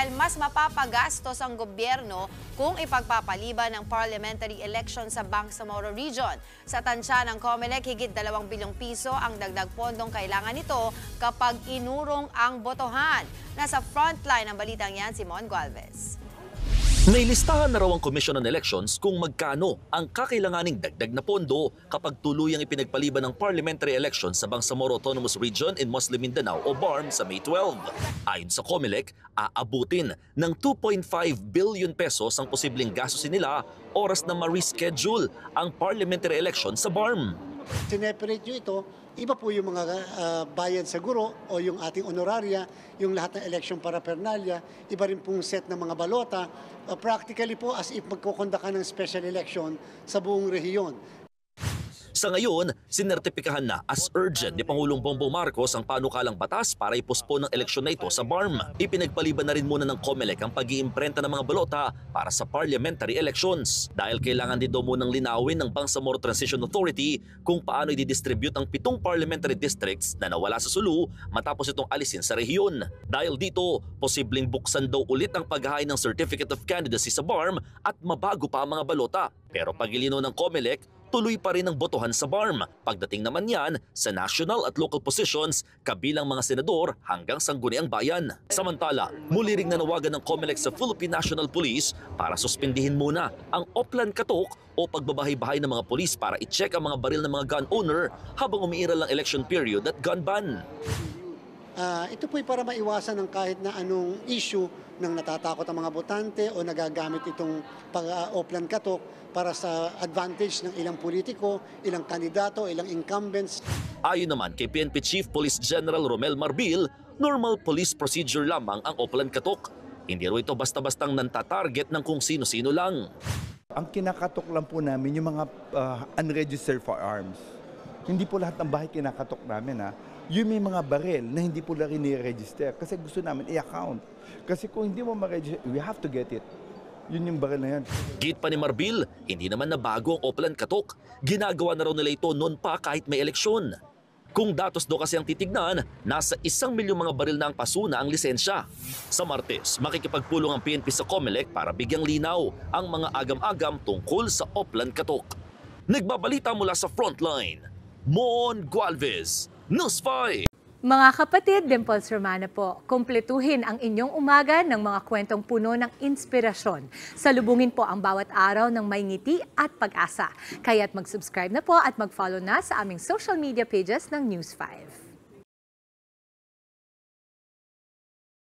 dahil mas mapapagastos ang gobyerno kung ipagpapaliban ng parliamentary election sa Bangsamoro Region. Sa tansya ng COMELEC, higit 2 bilyong piso ang dagdag pondong kailangan nito kapag inurong ang botohan. Nasa frontline ng balitang yan si Mon Gualvez. May listahan na raw ang Commission on Elections kung magkano ang kakailanganing dagdag na pondo kapag tuluyang ipinagpaliban ng parliamentary elections sa Bangsamoro Autonomous Region in Muslim Mindanao o BARM sa May 12. Ayon sa COMELEC, aabutin ng 2.5 billion pesos ang posibleng gastusin nila oras na ma-reschedule ang parliamentary election sa BARM. Sineparate nyo ito, iba po yung mga bayad sa guro o yung ating honoraria, yung lahat ng election paraphernalia, iba rin pong set ng mga balota. Practically po as if magkukonda ka ng special election sa buong rehiyon. Sa ngayon, sinertipikahan na as urgent ni Pangulong Bongbong Marcos ang panukalang batas para ipospon ng eleksyon na ito sa BARM. Ipinagpaliban na rin muna ng COMELEC ang pag-iimprenta ng mga balota para sa parliamentary elections. Dahil kailangan din daw munang linawin ng Bangsamoro Transition Authority kung paano i-distribute ang 7 parliamentary districts na nawala sa Sulu matapos itong alisin sa rehiyon. Dahil dito, posibleng buksan daw ulit ang paghahain ng Certificate of Candidacy sa BARM at mabago pa ang mga balota. Pero pag-ilinaw ng COMELEC, tuloy pa rin ang botohan sa BARM. Pagdating naman yan sa national at local positions, kabilang mga senador hanggang sangguniang bayan. Samantala, muli ring nanawagan ng COMELEC sa Philippine National Police para suspindihin muna ang Oplan Katok o pagbabahay-bahay ng mga polis para i-check ang mga baril ng mga gun owner habang umiiral ang election period at gun ban. Ito po'y para maiwasan ng kahit na anong issue ng natatakot ang mga botante o nagagamit itong Oplan Katok para sa advantage ng ilang politiko, ilang kandidato, ilang incumbents. Ayon naman kay PNP Chief Police General Romel Marbil, normal police procedure lamang ang Oplan Katok. Hindi rin ito basta-bastang nantatarget ng kung sino-sino lang. Ang kinakatok lang po namin yung mga unregistered firearms. Hindi po lahat ng bahay kinakatok namin Yung may mga baril na hindi po lang rini-register kasi gusto namin i-account. Kasi kung hindi mo ma-register, we have to get it. Yun yung baril na yan. Git pa ni Marbil, hindi naman nabago ang Oplan Katok. Ginagawa na raw nila ito noon pa kahit may eleksyon. Kung datos do kasi ang titignan, nasa 1 milyong mga baril na ang pasuna ang lisensya. Sa Martes, makikipagpulong ang PNP sa COMELEC para bigyang linaw ang mga agam-agam tungkol sa Oplan Katok. Nagbabalita mula sa Frontline, Mon Gualvez, News 5. Mga kapatid, Dimples Romana po, kumpletuhin ang inyong umaga ng mga kwentong puno ng inspirasyon. Salubungin po ang bawat araw ng may ngiti at pag-asa. Kaya't mag-subscribe na po at mag-follow na sa aming social media pages ng News 5.